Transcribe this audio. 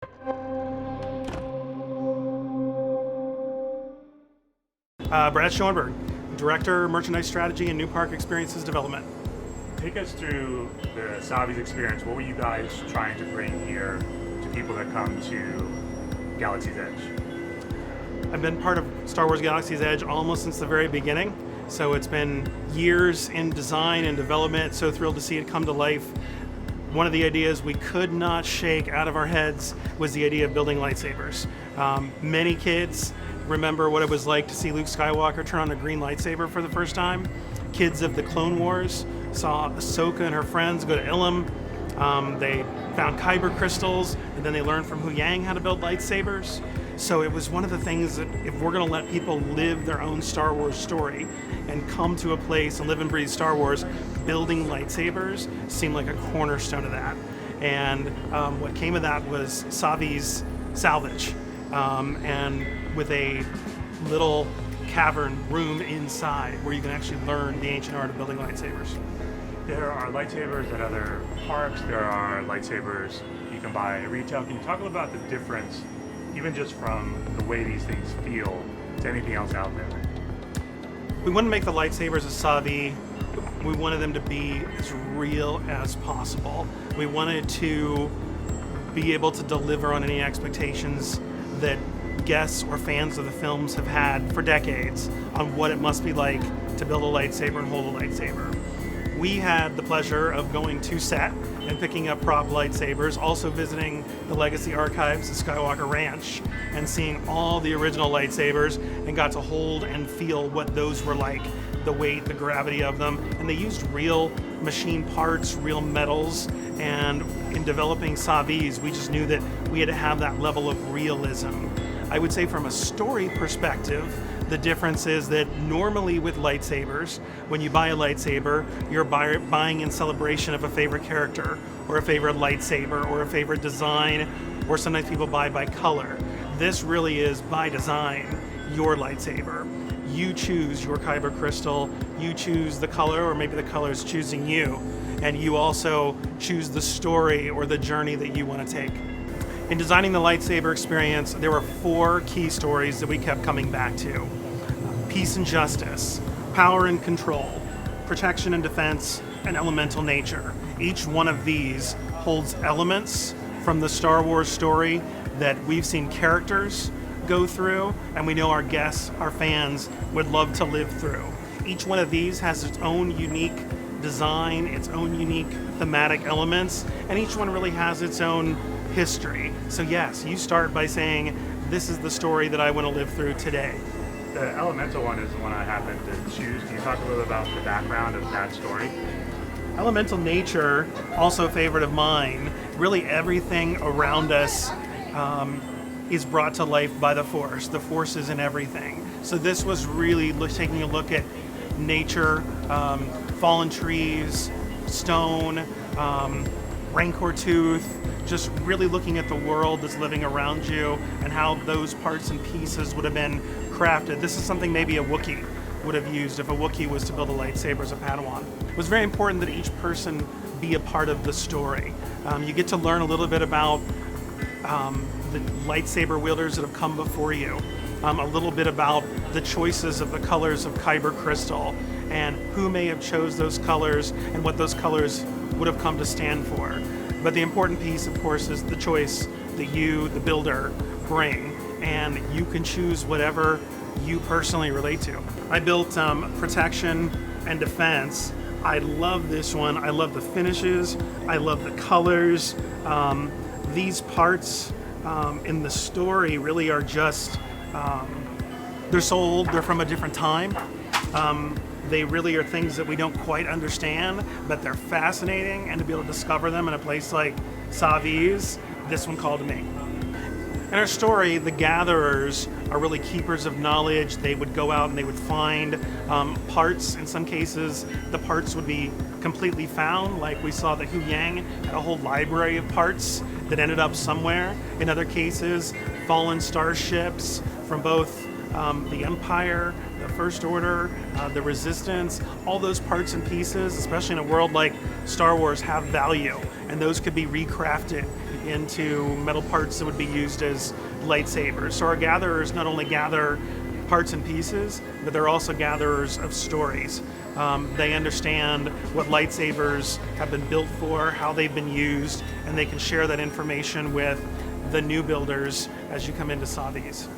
Brad Schoenberg, Director, Merchandise Strategy and New Park Experiences Development. Take us through the Savi's experience. What were you guys trying to bring here to people that come to Galaxy's Edge? I've been part of Star Wars Galaxy's Edge almost since the very beginning, so it's been years in design and development. So thrilled to see it come to life. One of the ideas we could not shake out of our heads was the idea of building lightsabers. Many kids remember what it was like to see Luke Skywalker turn on a green lightsaber for the first time. Kids of the Clone Wars saw Ahsoka and her friends go to Ilum. They found kyber crystals, and then they learned from Hu Yang how to build lightsabers. So it was one of the things that if we're going to let people live their own Star Wars story and come to a place and live and breathe Star Wars, building lightsabers seemed like a cornerstone of that. And what came of that was Savi's Salvage, and with a little cavern room inside where you can actually learn the ancient art of building lightsabers. There are lightsabers at other parks. There are lightsabers you can buy at retail. Can you talk a little about the difference, even just from the way these things feel, to anything else out there? We wanted to make the lightsabers of Savi, we wanted them to be as real as possible. We wanted to be able to deliver on any expectations that guests or fans of the films have had for decades on what it must be like to build a lightsaber and hold a lightsaber. We had the pleasure of going to set and picking up prop lightsabers, also visiting the Legacy Archives at Skywalker Ranch and seeing all the original lightsabers, and got to hold and feel what those were like, the weight, the gravity of them. And they used real machine parts, real metals, and in developing Savi's, we just knew that we had to have that level of realism. I would say from a story perspective, the difference is that normally with lightsabers, when you buy a lightsaber, you're buying in celebration of a favorite character, or a favorite lightsaber, or a favorite design, or sometimes people buy by color. This really is, by design, your lightsaber. You choose your kyber crystal, you choose the color, or maybe the color is choosing you, and you also choose the story or the journey that you want to take. In designing the lightsaber experience, there were 4 key stories that we kept coming back to. Peace and justice, power and control, protection and defense, and elemental nature. Each one of these holds elements from the Star Wars story that we've seen characters go through, and we know our guests, our fans, would love to live through. Each one of these has its own unique design, its own unique thematic elements, and each one really has its own history. So yes, you start by saying, this is the story that I want to live through today. The elemental one is the one I happened to choose. Can you talk a little about the background of that story? Elemental nature, also a favorite of mine. Really everything around us is brought to life by the Force. The Force is in everything. So this was really taking a look at nature, fallen trees, stone, Rancor tooth, just really looking at the world that's living around you and how those parts and pieces would have been crafted. This is something maybe a Wookiee would have used if a Wookiee was to build a lightsaber as a Padawan. It was very important that each person be a part of the story. You get to learn a little bit about the lightsaber wielders that have come before you, a little bit about the choices of the colors of kyber crystal and who may have chose those colors and what those colors would have come to stand for. But the important piece, of course, is the choice that you, the builder, bring, and you can choose whatever you personally relate to. I built protection and defense. I love this one. I love the finishes. I love the colors. These parts in the story really are just, they're so old, they're from a different time. They really are things that we don't quite understand, but they're fascinating, and to be able to discover them in a place like Savi's, this one called to me. In our story, the gatherers are really keepers of knowledge. They would go out and they would find parts. In some cases, the parts would be completely found, like we saw that Hu Yang had a whole library of parts that ended up somewhere. In other cases, fallen starships from both the Empire, the First Order, the Resistance, all those parts and pieces, especially in a world like Star Wars, have value, and those could be recrafted. You into metal parts that would be used as lightsabers. So our gatherers not only gather parts and pieces, but they're also gatherers of stories. They understand what lightsabers have been built for, how they've been used, and they can share that information with the new builders as you come into Savi's.